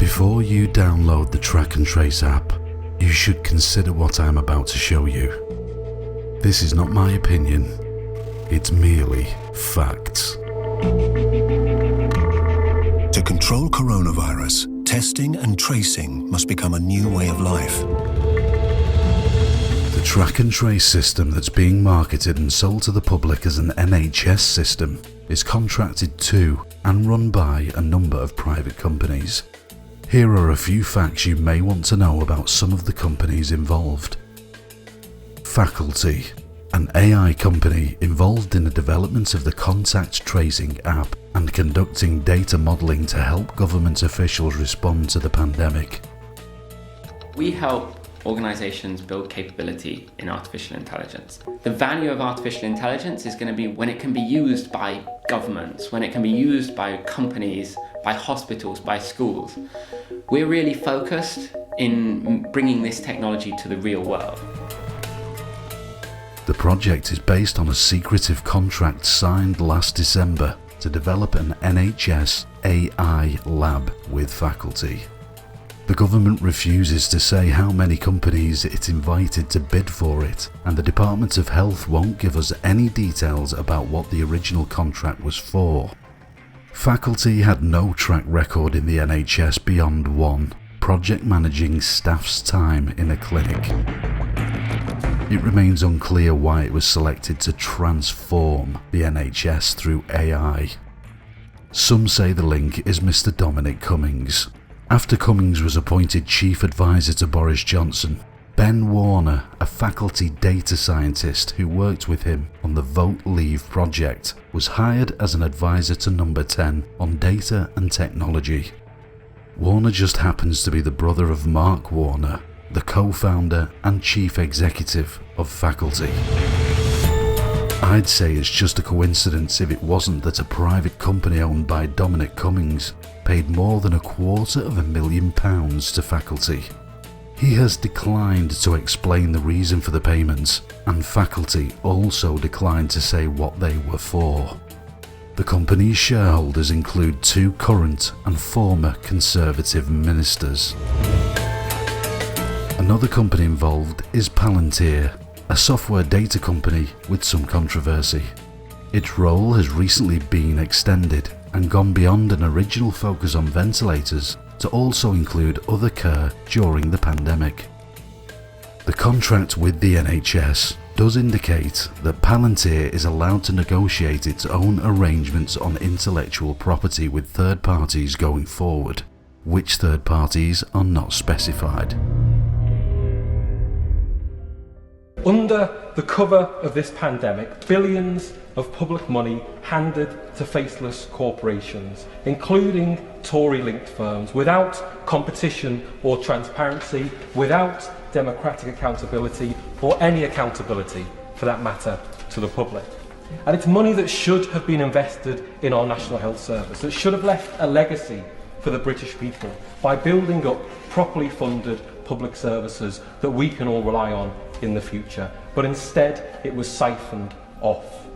Before you download the Track and Trace app, you should consider what I'm about to show you. This is not my opinion, it's merely facts. To control coronavirus, testing and tracing must become a new way of life. The Track and Trace system that's being marketed and sold to the public as an NHS system is contracted to and run by a number of private companies. Here are a few facts you may want to know about some of the companies involved. Faculty, an AI company involved in the development of the contact tracing app and conducting data modelling to help government officials respond to the pandemic. We help organisations build capability in artificial intelligence. The value of artificial intelligence is going to be when it can be used by governments, when it can be used by companies, by hospitals, by schools. We're really focused in bringing this technology to the real world. The project is based on a secretive contract signed last December to develop an NHS AI lab with faculty. The government refuses to say how many companies it invited to bid for it, and the Department of Health won't give us any details about what the original contract was for. Faculty had no track record in the NHS beyond one, project managing staff's time in a clinic. It remains unclear why it was selected to transform the NHS through AI. Some say the link is Mr. Dominic Cummings. After Cummings was appointed Chief Advisor to Boris Johnson, Ben Warner, a faculty data scientist who worked with him on the Vote Leave project, was hired as an advisor to Number 10 on data and technology. Warner just happens to be the brother of Mark Warner, the co-founder and chief executive of Faculty. I'd say it's just a coincidence if it wasn't that a private company owned by Dominic Cummings paid more than £250,000 to Faculty. He has declined to explain the reason for the payments, and Faculty also declined to say what they were for. The company's shareholders include 2 current and former Conservative ministers. Another company involved is Palantir, a software data company with some controversy. Its role has recently been extended and gone beyond an original focus on ventilators to also include other care during the pandemic. The contract with the NHS does indicate that Palantir is allowed to negotiate its own arrangements on intellectual property with third parties going forward. Which third parties are not specified. Under the cover of this pandemic, billions of public money handed to faceless corporations, including Tory-linked firms, without competition or transparency, without democratic accountability or any accountability, for that matter, to the public. And it's money that should have been invested in our National Health Service, that should have left a legacy for the British people by building up properly funded public services that we can all rely on in the future. But instead, it was siphoned off.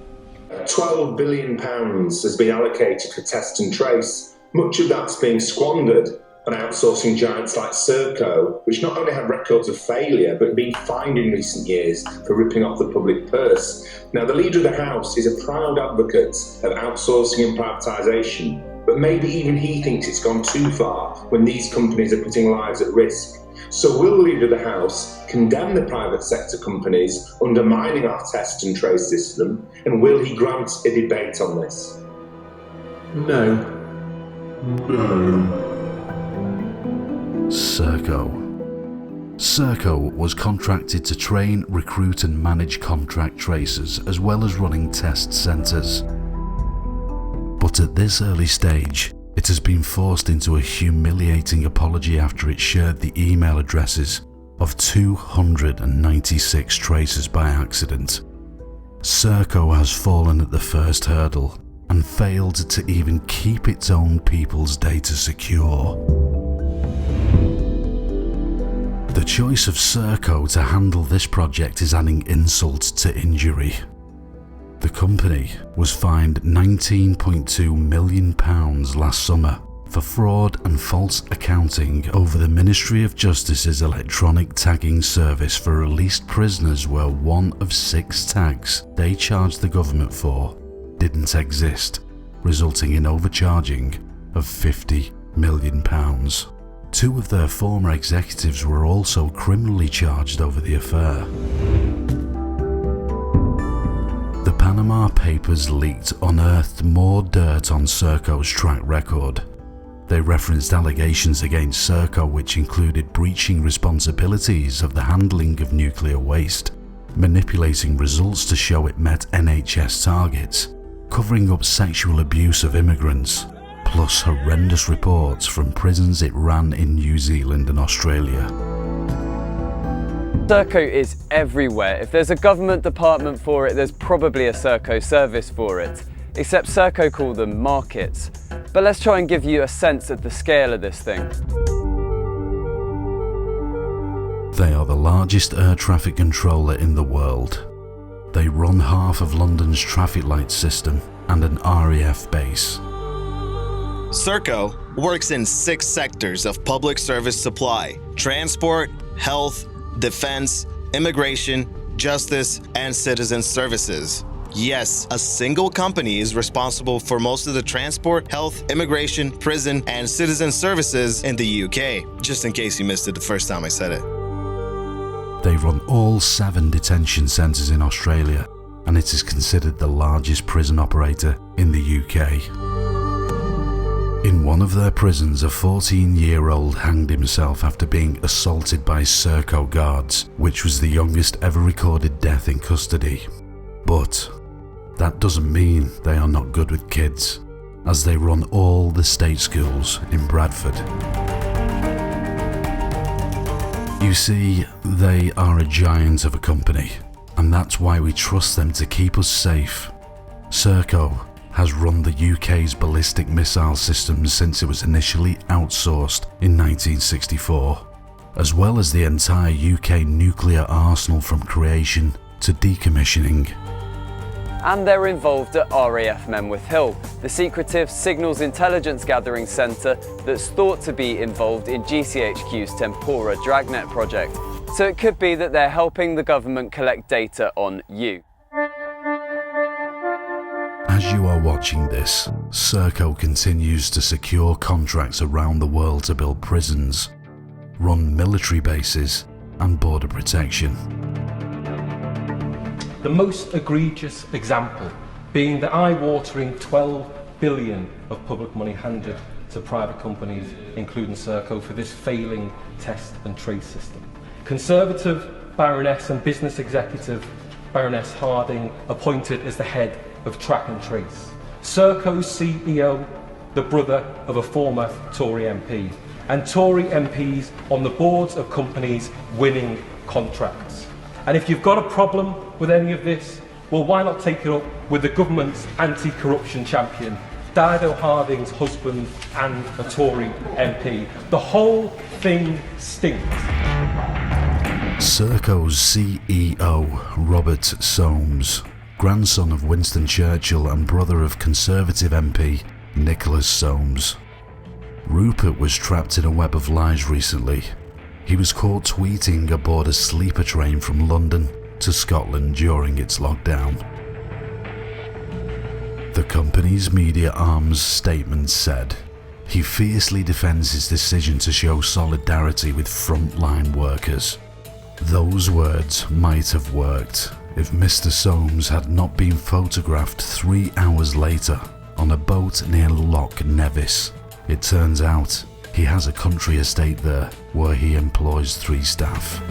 £12 billion has been allocated for test and trace. Much of that's being squandered on outsourcing giants like Serco, which not only have records of failure, but been fined in recent years for ripping off the public purse. Now, the Leader of the House is a proud advocate of outsourcing and privatisation, but maybe even he thinks it's gone too far when these companies are putting lives at risk. So will the Leader of the House condemn the private sector companies undermining our test and trace system, and will he grant a debate on this? No. Serco was contracted to train, recruit and manage contract tracers as well as running test centres. But at this early stage, it has been forced into a humiliating apology after it shared the email addresses of 296 tracers by accident. Serco has fallen at the first hurdle and failed to even keep its own people's data secure. The choice of Serco to handle this project is adding insult to injury. The company was fined £19.2 million last summer for fraud and false accounting over the Ministry of Justice's electronic tagging service for released prisoners where one of 6 tags they charged the government for didn't exist, resulting in overcharging of £50 million. 2 of their former executives were also criminally charged over the affair. The Panama Papers leaked unearthed more dirt on Serco's track record. They referenced allegations against Serco which included breaching responsibilities of the handling of nuclear waste, manipulating results to show it met NHS targets, covering up sexual abuse of immigrants, plus horrendous reports from prisons it ran in New Zealand and Australia. Serco is everywhere. If there's a government department for it, there's probably a Serco service for it. Except Serco call them markets. But let's try and give you a sense of the scale of this thing. They are the largest air traffic controller in the world. They run half of London's traffic light system and an RAF base. Serco works in 6 sectors of public service supply: transport, health, defense, immigration, justice, and citizen services. Yes, a single company is responsible for most of the transport, health, immigration, prison, and citizen services in the UK, just in case you missed it the first time I said it. They run all 7 detention centres in Australia, and it is considered the largest prison operator in the UK. In one of their prisons, a 14-year-old hanged himself after being assaulted by Serco guards, which was the youngest ever recorded death in custody. But that doesn't mean they are not good with kids, as they run all the state schools in Bradford. You see, they are a giant of a company, and that's why we trust them to keep us safe. Serco has run the UK's ballistic missile systems since it was initially outsourced in 1964, as well as the entire UK nuclear arsenal from creation to decommissioning. And they're involved at RAF Menwith Hill, the secretive signals intelligence gathering centre that's thought to be involved in GCHQ's Tempora Dragnet project. So it could be that they're helping the government collect data on you. As you are watching this, Serco continues to secure contracts around the world to build prisons, run military bases, and border protection. The most egregious example being the eye-watering 12 billion of public money handed to private companies, including Serco, for this failing test and trace system. Conservative Baroness and business executive Baroness Harding appointed as the head of Track and Trace. Serco's CEO, the brother of a former Tory MP, and Tory MPs on the boards of companies winning contracts. And if you've got a problem with any of this, well, why not take it up with the government's anti-corruption champion, Dido Harding's husband and a Tory MP. The whole thing stinks. Serco's CEO, Robert Soames, grandson of Winston Churchill and brother of Conservative MP Nicholas Soames. Rupert was trapped in a web of lies recently. He was caught tweeting aboard a sleeper train from London to Scotland during its lockdown. The company's media arm's statement said, he fiercely defends his decision to show solidarity with frontline workers. Those words might have worked if Mr. Soames had not been photographed 3 hours later on a boat near Loch Nevis. It turns out he has a country estate there where he employs 3 staff.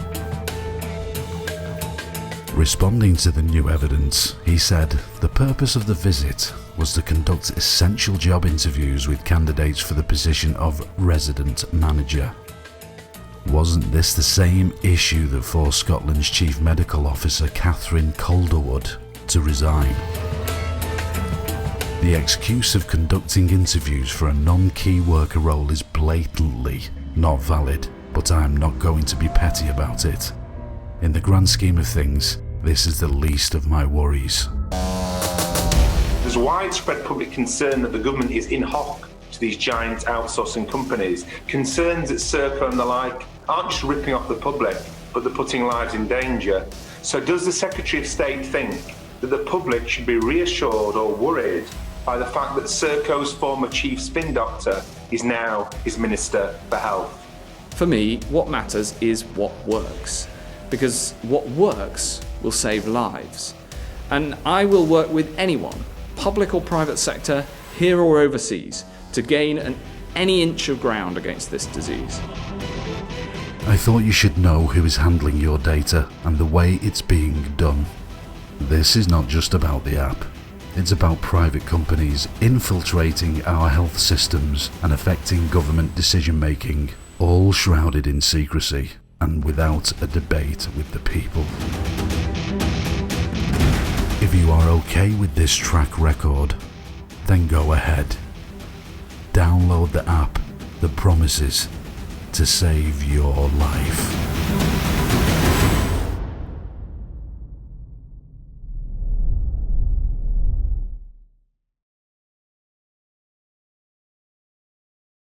Responding to the new evidence, he said the purpose of the visit was to conduct essential job interviews with candidates for the position of resident manager. Wasn't this the same issue that forced Scotland's Chief Medical Officer Catherine Calderwood to resign? The excuse of conducting interviews for a non-key worker role is blatantly not valid, but I am not going to be petty about it. In the grand scheme of things, this is the least of my worries. There's widespread public concern that the government is in hoc to these giant outsourcing companies, concerns that Serco and the like aren't just ripping off the public, but they're putting lives in danger. So does the Secretary of State think that the public should be reassured or worried by the fact that Serco's former chief spin doctor is now his Minister for Health? For me, what matters is what works, because what works will save lives. And I will work with anyone, public or private sector, here or overseas, to gain any inch of ground against this disease. I thought you should know who is handling your data and the way it's being done. This is not just about the app. It's about private companies infiltrating our health systems and affecting government decision-making, all shrouded in secrecy and without a debate with the people. If you are okay with this track record, then go ahead. Download the app that promises to save your life.